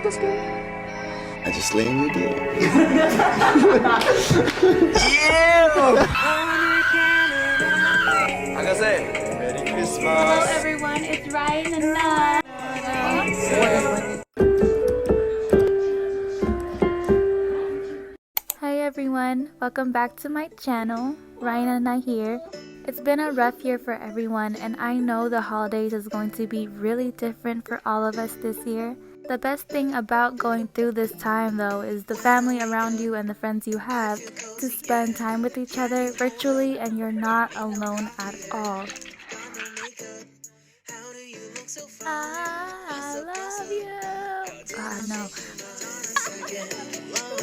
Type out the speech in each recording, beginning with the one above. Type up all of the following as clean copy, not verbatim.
I just lay in your bed. ahgascuseme. Merry Christmas. Hello everyone, it's ryannana. Hi everyone, welcome back to my channel. ryannana here. It's been a rough year for everyone, and I know the holidays is going to be really different for all of us this year. The best thing about going through this time though is the family around you and the friends you have to spend time with each other virtually, and you're not alone at all. I love you. God, no.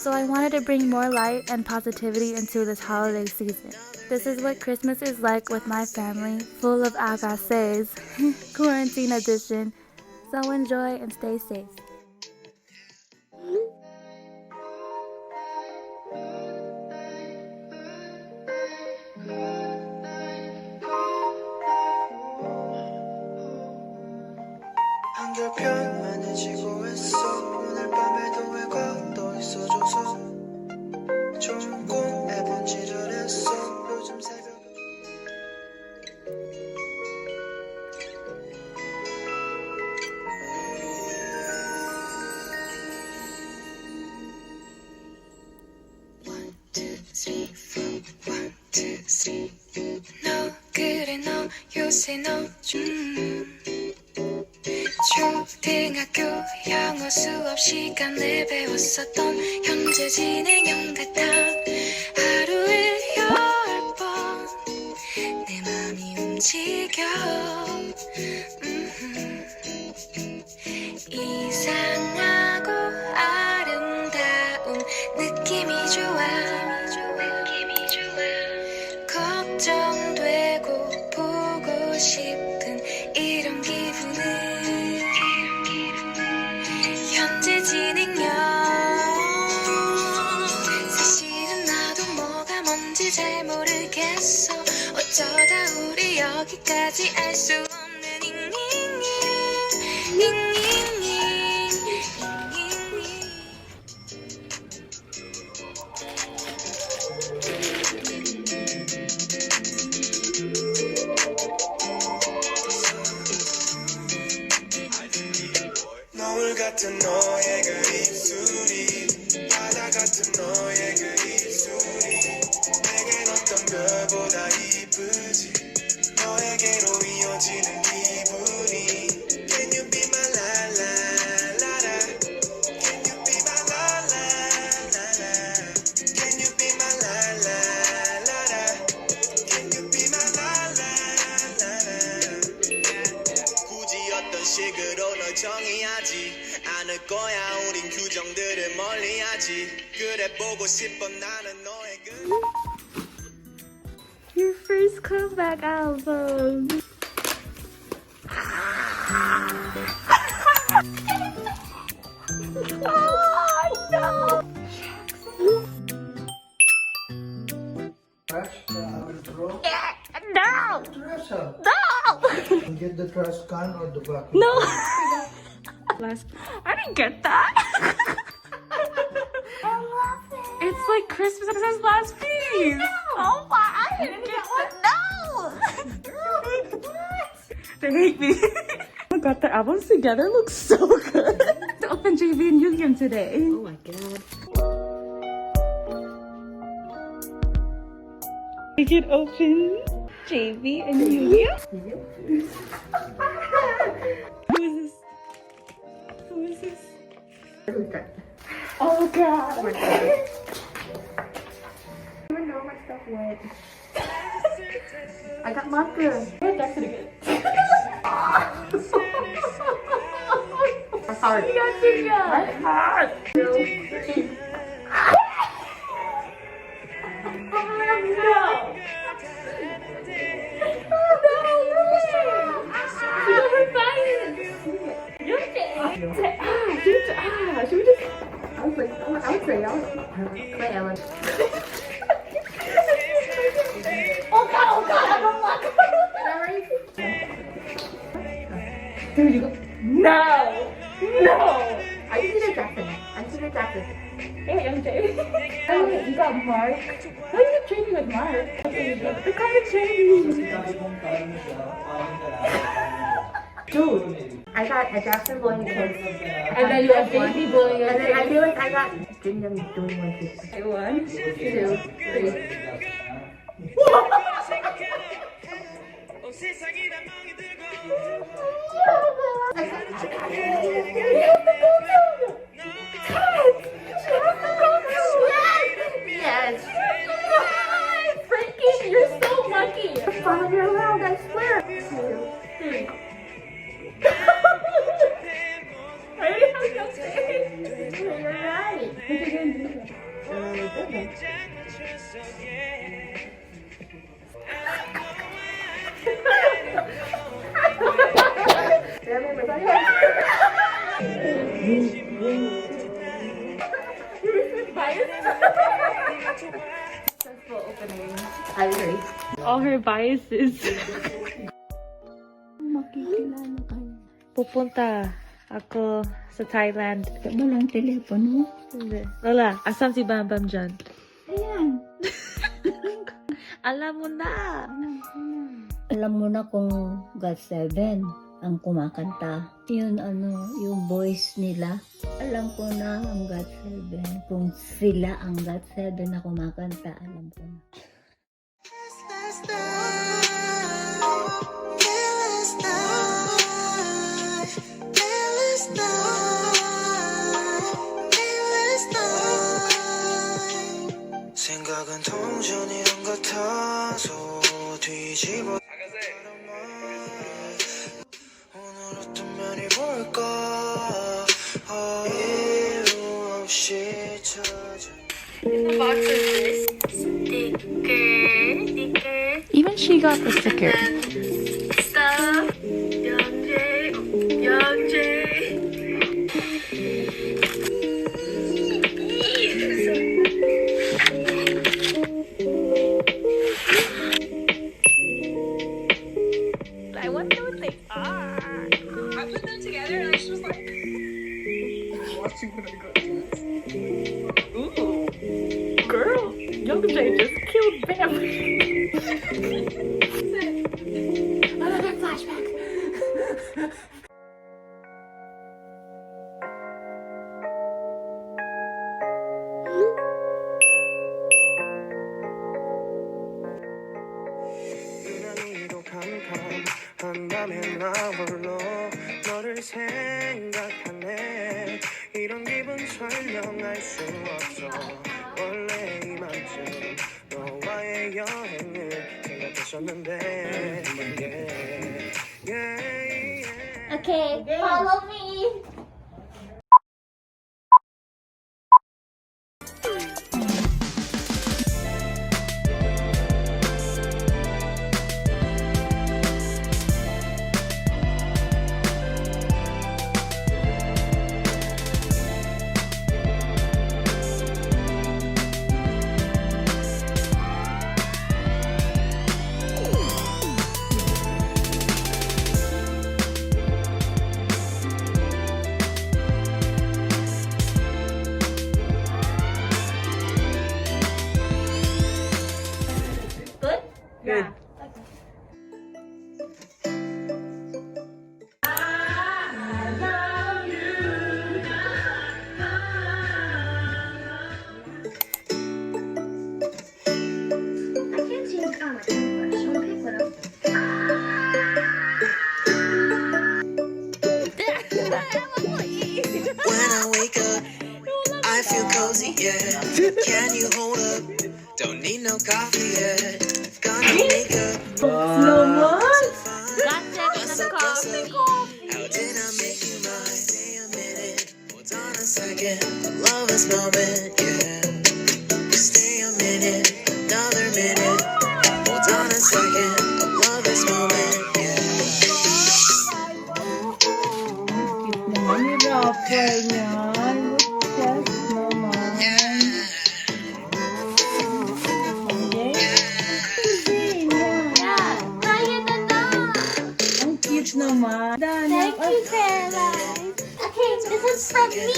So I wanted to bring more light and positivity into this holiday season. This is what Christmas is like with my family, full of ahgascuseme, quarantine edition. So enjoy and stay safe. 너 그래 너 요새 너 초등학교 영어 수업 시간에 배웠었던 현재 진행형 같아. 하루에 10번 내 맘이 움직여. 이상하고 아름다운 느낌이 좋아. 걱정되고 보고 싶은 이런 기분은 현재 진행형. 사실은 나도 뭐가 뭔지 잘 모르겠어. 어쩌다 우리 여기까지 알 수 없는 잉잉잉. 노을 같은 너의 그 입술이 바다 같은 너의 그 입술이 내겐 어떤 별보다 이쁘지. 너에게로 이어지는 기분이. Can you be my la la la la? Can you be my la la la la? Can you be my la la la la? Can you be my la la la la? 굳이 어떤 식으로 널 정의하지 않을 거야. 우린 규정들을 멀리하지. 그래 보고 싶어 나는 너의 그 Your first comeback album. Oh no! Trash throw. No! Trash. No! Get the trash can or the vacuum. No! I didn't get that. I love it. It's like Christmas as last piece. No. Oh my! I didn't get one. No! What? They hate me. Oh my god, the albums together look so good. To open JV and Yugyeom today. Oh my god. We can open JV and Yugyeom. Who is this? Who is this? Oh god. Oh my god. I don't know my stuff went. I got marker. I texted again. My heart. You got you. My heart. No. Should we just? I would say, Clay Ellen. Oh god, I don't like it. There you go. No! Peter Jackson. I'm Peter Jackson. Hey, I'm Jay. Oh, you got Mark. Why are you training with Mark? The kind of training. Dude, I got a Jackson bullying kids. And then you have baby bullying. And then I feel like I got Jin Young doing one too. 1, 2, 3. Yes. Frankie, you're so lucky. Follow your around, I swear. 2, 3. I already have something. You're right. Successful opening. I agree. All her biases. Pupunta ako sa Thailand. Walang telepono. Hindi. Lola, asan si Bam Bam dyan? Ayan. Alam mo na. Alam mo na kung GOT7 ang kumakanta. Yun yung voice nila. Alam ko na ang GOT7. Kung sila ang GOT7 na kumakanta, alam ko na. 생각은 동전이란 같아서 뒤집어 오늘 어떤 면이 볼까 이유 없이 찾아 Even she got the sticker. Stuff. Young Jay. I wonder what they are. I put them together and I was just like, watching when I go to Ooh, girl, Young Jay just killed Bam. Another flashback. 유난히도 캄캄한다면 나 홀로 너를 생각하네 이런 기분 설명할 수 없어 원래 이만큼 너와의 여행을 생각했었는데 Okay, follow me. Yeah. When I wake up, I feel cozy, yeah. Can you hold up? Don't need no coffee yet. Got no makeup. No So close up. How did I make you mine? Stay a minute. Hold on a second. Love this moment, yeah. Stay a minute. Another minute. Hold on a second. Love this moment, yeah. Naman yung rapper niyan. Yes, naman. Ang cute naman. Thank you, Paradise. cake. This is from me.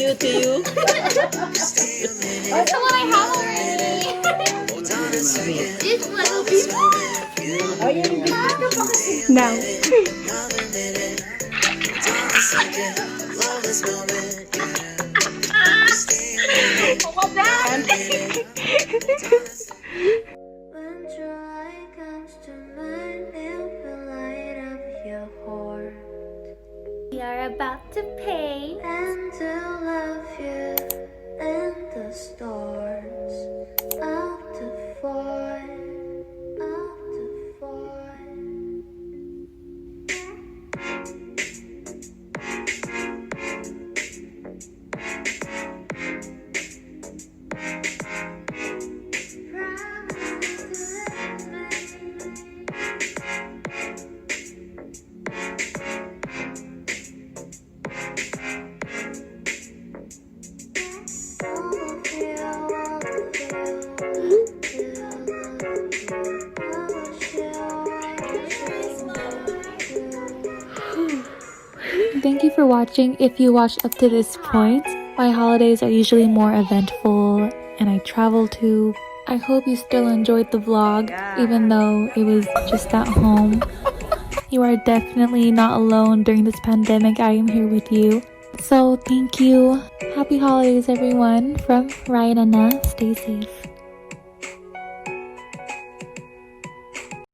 You to you. That's the one I have already. This little people. Now. What's that? When joy comes to mind, it will light up your heart. We are about to pay. And to love you and the stars. Up to 4, up to 4. Thank you for watching. If you watched up to this point, my holidays are usually more eventful and I travel too. I hope you still enjoyed the vlog, even though it was just at home. You are definitely not alone during this pandemic. I am here with you. So thank you. Happy holidays, everyone. From Ryannana. Stay safe.